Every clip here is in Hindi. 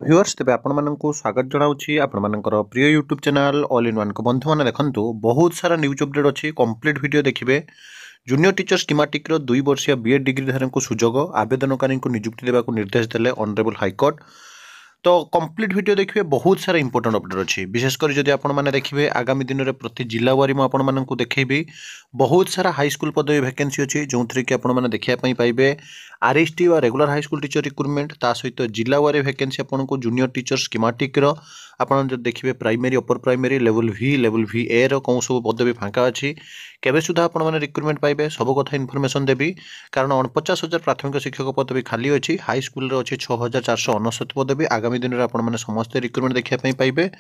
व्यूअर्स तेज आपको स्वागत जनाऊँगी आपर प्रिय YouTube channel all in one को बंधु मैंने देखो बहुत सारा न्यूज अपडेट अच्छी कंप्लीट वीडियो देखिए। जूनियर टीचर स्कीमेटिक 2 वर्षीय बीएड डिग्रीधारी को सुजोग आवेदनकारी नियुक्ति देवा निर्देश देले ऑनरेबल हाईकोर्ट। तो कंप्लीट वीडियो देखिए बहुत सारा इंपोर्टेंट अपडेट अच्छी विशेषकर जब आपने देखिए आगामी दिन में प्रति जिला वारी मुझे देखी बहुत सारा हाईस्कल पदवी वैकेंसी अच्छी जो थी कि आपने देखापी पाइबे आरएसटी व रेगुलर हाईस्कल टीचर रिक्रुटमेंट ता सहित जिला वारी वैकेंसी आपको जूनियर टीचर स्कीमेटिक आपड़ जो देखिए प्राइमरी अपर प्राइमरी लेवल भी ए कौन सब पदवी फाँका अच्छी केवे सुधा आपने रिक्रुटमेंट पाइबे सब कथा इनफर्मेशन देवी कारण 49,000 प्राथमिक शिक्षक पदवी खाली अच्छी हाईस्कल अच्छी 6,469 पदवी आगामी दिन में आपने समस्त रिक्रुटमेंट देखापी पाइबे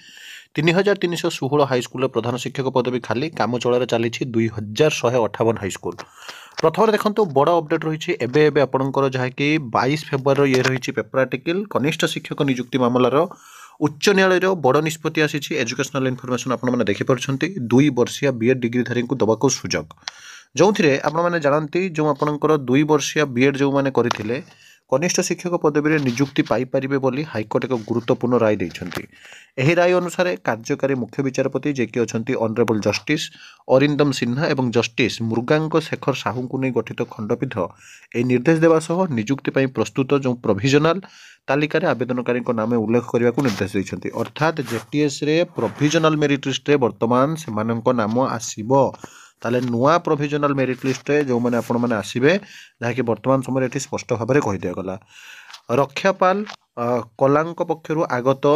3,316 हाईस्कल प्रधान शिक्षक पदवी खाली काम चलार चली 2,158 हाईस्कल। प्रथम देखो बड़ अपडेट रही है आपंकर जहाँकि 22 फेब्रुआरी ये रही पेपर आर्टिकल कनिष्ठ शिक्षक नियुक्ति मामलार उच्च न्यायालय बड़ निष्पत्ति आसी एजुकेशनल इनफर्मेशन आपने देखिपुंट 2 वर्षीय बीएड डिग्रीधारी को दबाक सुजोग जो थे आपने जानती जो आपंकर 2 वर्षीय बीएड जो मैंने करते कनिष्ठ शिक्षक पदवी नियुक्ति पाइपर बोली हाईकोर्ट एक गुरुत्वपूर्ण राय देते। यह राय अनुसार कार्यकारी मुख्य विचारपति जे कि अच्छा ऑनरेबल जस्टिस अरिंदम सिन्हा और जस्टिस मुर्गांक शेखर साहू को नहीं गठित खंडपीठ यह निर्देश देवा सह नियुक्ति प्रस्तुत जो प्रोविजनाल तालिकार आवेदनकारी नाम उल्लेख करने को निर्देश देते। अर्थात जेटीएस रे प्रोविजनाल मेरिट लिस्ट रे वर्तमान से नाम आसीबो ताले नुआ प्रोविजनाल मेरिट लिस्ट जो मैंने आपण मैंने आसबे जहाँकि वर्तमान समय ये स्पष्ट भाव में कही दिगला। रक्षापाल कलांक पक्षर आगत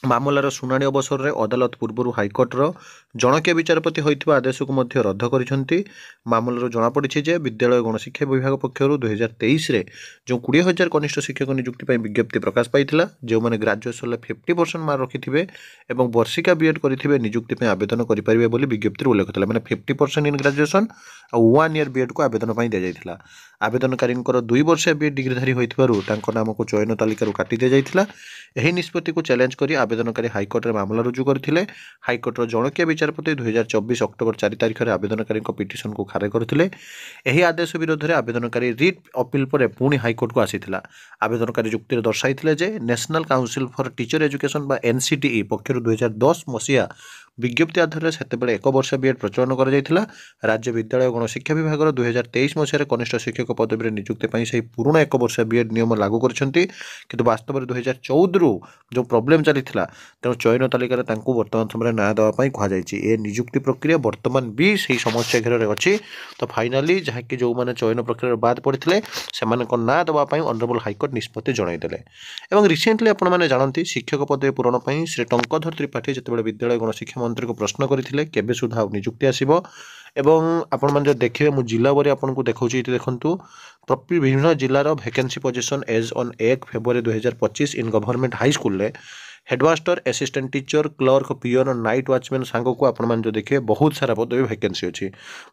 मामलार शुणाणी अवसर में अदालत पूर्व हाईकोर्टर जणकिया विचारपति होता आदेश को रद्द कर मामलार जमापड़ी जे विद्यालय गणशिक्षा विभाग पक्षर 2023 रे जो 20,000 कनिष्ठ शिक्षक नियुक्ति विज्ञप्ति प्रकाश पाई जो मैंने ग्राजुएसन 50% मार्क रखिथे और वर्षिका बीएड करेंगे नियुक्ति आवेदन करेंगे विज्ञप्ति उल्लेख था मैंने 50% इन ग्राजुएसन और 1 ईयर बीएड को आवेदन दी जाता। आवेदनकारी 2 वर्षीय बीएड डिग्रीधारी होता नाम को चयन तालिकार काटी दी जाता। यही निष्पत्ति को चैलेंज कर आवेदनकारी हाईकोर्ट में मामला रुजु करते हाईकोर्टर जणकिया विचारपति 2024 अक्टोबर 4 तारिख में आवेदनकारी पिटिशन को खारिज करते। यही आदेश विरोध में आवेदनकारी रिट अपील पर पुणी हाईकोर्ट को आसीथिला। आवेदनकारी जुक्ति दर्शाई जे national council for teacher education बा एनसीटीई पक्षर 2010 मसीहा विज्ञप्ति आधार में सेतेबेले 1 वर्ष बीएड प्रचलन कर राज्य विद्यालय गणशिक्षा विभाग 2023 मसीह कनिष्ठ शिक्षक पदवी नियुक्ति से पुराणा 1 वर्ष बीएड नियम लागू कर वास्तव में 2014 जो प्रोब्लेम चली तेणु चयन तालिकार वर्तमान समय न्याय देवाई कहुई नियुक्ति प्रक्रिया वर्तमान भी सही समस्या घेर अच्छी। तो फाइनाली जहाँकि जो मैंने चयन प्रक्रिया बाद पड़ते से ना देवाई ऑनरेबल हाईकोर्ट निष्पत्ति जनईदे। रिसेंटली आपने जानती शिक्षक पदवी पूरण पर श्री टंकधर त्रिपाठी जिते विद्यालय गणशिक्षा मंत्री को प्रश्न करते केबे सुधा नियुक्ति आसब एवं आपण मैंने देखिए मुझे जिला बारी आपको देखा देखूँ विभिन्न जिलार वैकेंसी पोजिशन एज ऑन 1 फेब्रुआरी 2025 in government high school headmaster assistant teacher clerk peon night watchman सांग को आपण जो देखिए बहुत सारा पदवी वैकेंसी अच्छी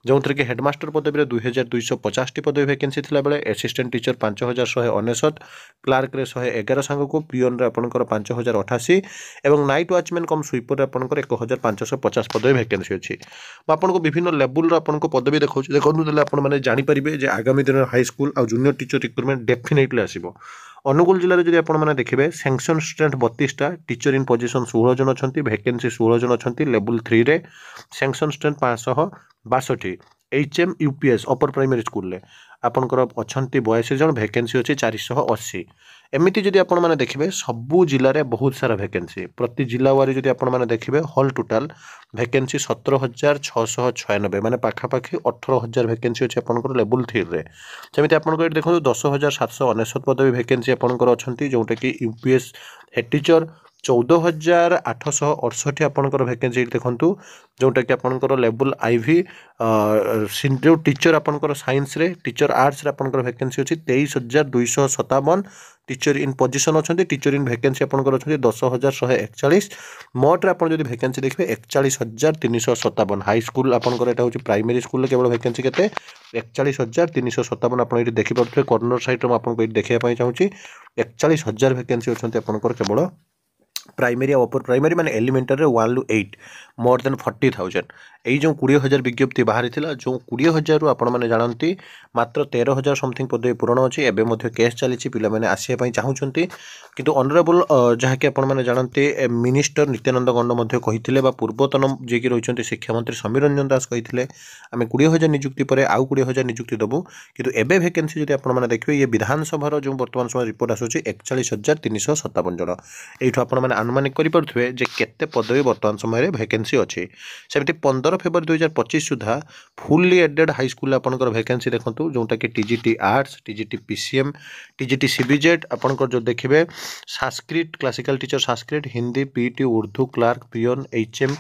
जो थी कि हेडमास्टर पदवी 2,250 पदवी वैकेंसी थी बेले असिस्टेंट टीचर 5,199 क्लार्क 111 सांग को पियन आपंकर 5,088 और नाइट वॉचमैन कम स्वीपर आपंकर 1,550 पदवी वैकेंसी अच्छी। आपको विभिन्न लेवल आपको पदवी देखा देखते आपने जानीपारे आगामी दिन हाई स्कूल और जूनियर टीचर रिक्रुटमेंट डेफिनेटली आसो। अनुगुल जिले में जब आपने देखिए सैंक्शन स्टूडेंट 32टा टीचर इन पोजिशन 16 जन अच्छा वैकेंसी 16 जन अच्छा लेवल 3 रे sanction student 562 HM UPS upper primary school रे आपंकर अच्छा 82 जन वैकेंसी अच्छी 480 एमती जदि आपने देखिए सबू जिले में बहुत सारा वैकेंसी प्रति जिला वारी जदि आपने देखिए हल टोटाल वैकेंसी 17,696 माने पाखापाखि 18,000 वैकेंसी अच्छी आपंकर लेवल 3 रे जमी आपको देखो 10,799 पदवी वैकेंसी आपंकर अच्छा जोटा कि यूपीएस हेड टीचर 14,868 आपंकर वैकेंसी देखूँ जोटा कि आपंकर लेवल आईवी जो टीचर आपंकर साइंस रे टीचर आर्ट्स रे आपंकर वैकेंसी अच्छी 23,257 टीचर इन पोजिशन अच्छा टीचर इन वैकेंसी आपंकर अच्छा 10,141 मोट आप वैकेंसी देखिए 41,357 हाई स्कूल आपंकर यहाँ हूँ प्राइमरी स्कूल केवल वैकेंसी के 41,357 आप देखिपे कर्नर साइड में आपको देखापी चाहिए 41,000 वैकेंसी अच्छा आपंकर केवल प्राइमरी और अपर प्राइमरी माने एलिमेंटरी 1 रू 8 मोर देन 40,000 यही जो 20,000 विज्ञप्ति बाहरी थिला जो 20,000 रु आपण माने जानती मात्र 13,000 समथिंग पदवी पूरण अछि एबे मध्ये केस चलीछि पिला माने आसिया पई चाहुचंती किंतु ऑनरेबल जहाँ कि आपण माने जानते मिनिस्टर नित्यानंद गंड मध्ये कहिथिले बा पूर्वतन जे कि रहिचंती शिक्षा मंत्री समीर रंजन दास कहिथिले आमे 20,000 नियुक्ति परे आउ 20,000 नियुक्ति दबु किंतु एबे वैकेंसी जदि आपण माने देखिबे ये विधानसभा रो जो वर्तमान समय रिपोर्ट आसुछि 41,357 जन एठो आपण माने अनुमानिक करि परथुवे जे केते पदवी वर्तमान समय रे वैकेंसी अछि सेमति 15 फेब्रुआरी 2025 सुधा फुल्ली एडेड हाई स्कूल आपनकर वैकेंसी देखंतु जोटा कि TGT arts TGT PCM TGT CBZ आपनकर जो देखिबे Sanskrit classical teacher Sanskrit Hindi PT Urdu clerk peon HM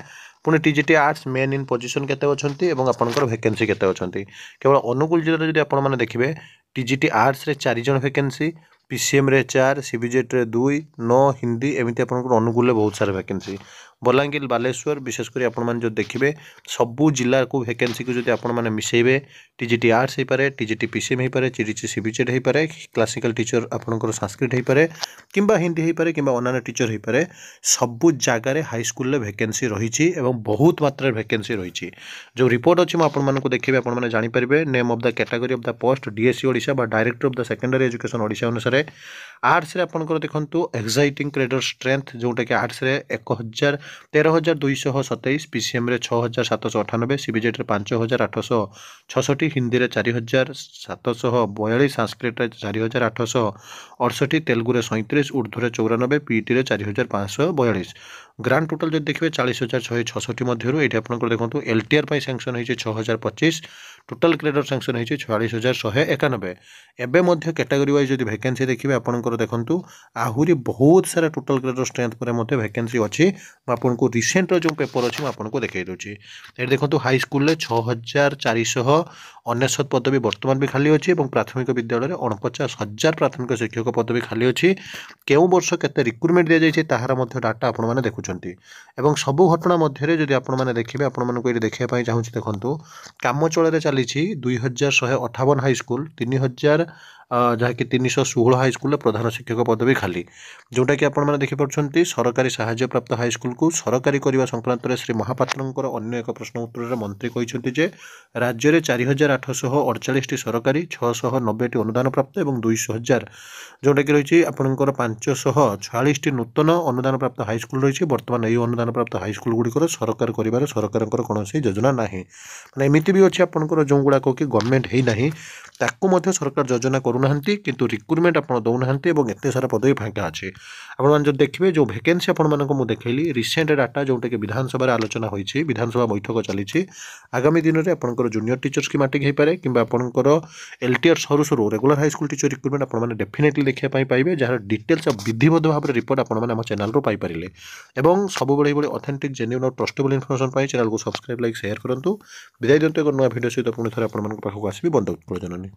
पुणे TGT arts men in position केते अछंती एवं आपनकर वैकेंसी केते अछंती केवल अनुकूल जिल्ला रे जदि आपण माने देखिबे टीजीटी आर्ट्स रे 4 जन वैकेंसी पीसीएम रे 4 सीबीजेड रे 2 9 हिंदी एमिति आपनकर अनुकूल रे बहुत सारा वैकेंसी बलांगीर बालेश्वर विशेषकर आपण मैंने जो देखिए सबू जिला को वैकेंसी को जो आपण मैंने मिसेबे टीजीटी आर्ट्स हो पारे टीजीटी पीसीएम हो पारे टीजीटी सीबीजेड हो पारे क्लासिकल टीचर आपनकर संस्कृत हो पारे किंबा हिंदी हो पारे किंबा अन्य टीचर हो पारे सबू जगार हाई स्कूल रे वैकेंसी रही बहुत मात्रा वैकेंसी रही जो रिपोर्ट अच्छी मुझे देखिए आप जानीपारे name of the category of the post DSC Odisha बा director of the secondary education Odisha अनुसार आर्ट्स रे आपनकर देखंतु एक्साइटिंग क्रेडर स्ट्रेंथ जोटा कि आर्ट्स रे 13,227 पीसीएम रे 6,798 सीबीजेड रे 5,866 हिंदी रे 4,742 संस्कृत रे 4,868 तेलुगु रे 37 उर्दू रे 94 पीटी रे 4,542 ग्रांड टोटल जो देखिए 40,666 मध्य ये आपंकर देखो एलटीआर पर सैंक्शन होती 6,025 टोटाल क्रेडर सैंक्शन होती 44,191 एवं कैटेगरी वाइज जो वैकेंसी देखिए आपंकर देखो आहरी बहुत सारा टोटाल क्रेडर स्ट्रेंथ पर वैकेंसी अच्छी आपको रिसेंट जो पेपर अच्छी आपको देखा दूसरी ये देखो हाई स्कूल 6,499 पदवी बर्तमान भी खाली अच्छी और प्राथमिक विद्यालय 49,000 प्राथमिक शिक्षक पदवी खाली अच्छी केउ वर्ष केते रिक्रुटमेंट दि जाइए ताहार डाटा आपण मैंने देखुं एवं सबू घटना मध्य जब आपने देखिए आपको ये देखा चाहूँगी देखो काम चल चली 2,158 हाई स्कूल 3,000 जहाँकि 316 हाई स्कूल प्रधान शिक्षक पदवी खाली जोटा कि आपने देखिपुं सरकारी साहाय्य प्राप्त हाई स्कूल को सरकारी करने संक्रांत श्री महापात्रंकर अन्य एक प्रश्न उत्तर में मंत्री कहते राज्य में 4,848 सरकारी 690 अनुदान प्राप्त और 200,000 जोटा कि रही आपंकर 546 नूतन अनुदान प्राप्त हाई स्कूल रही बर्तमान यही अनुदान प्राप्त हाई स्कूल गुड़िकर सरकार कर सरकार कौन योजना ना मैंने एमती भी अच्छे आपंकर जो गुड़ाक कि गवर्नमेंट है ना ताकू सरकार योजना करूना किंतु रिक्रुटमेंट आप दौना और एत सारा पदवी फांका अच्छे आप जो देखिए जो वैकेंसी आपको देखली रिसेंट डाटा जोटा कि विधानसभा आलोचना होती विधानसभा बैठक चली आगामी दिन में आपंकर जूनियर टीचर स्कीमेटिक हो पाए कि आपंकर एलटीआर सरू सरू regular high school teacher recruitment आपने डेफिनेटली देखा पाइबे जहाँ डिटेल्स विधिबद्ध भाव में रिपोर्ट आपने चैनल रू पाइपारे और सब बड़े ऑथेंटिक जेन्युइन और ट्रस्टेबल इनफॉरमेशन चैनल को सब्सक्राइब लाइक शेयर करूँ विदाय दिंतु एक नया भिडियो सहित पुणी थे आपको आसबि बंद जननी।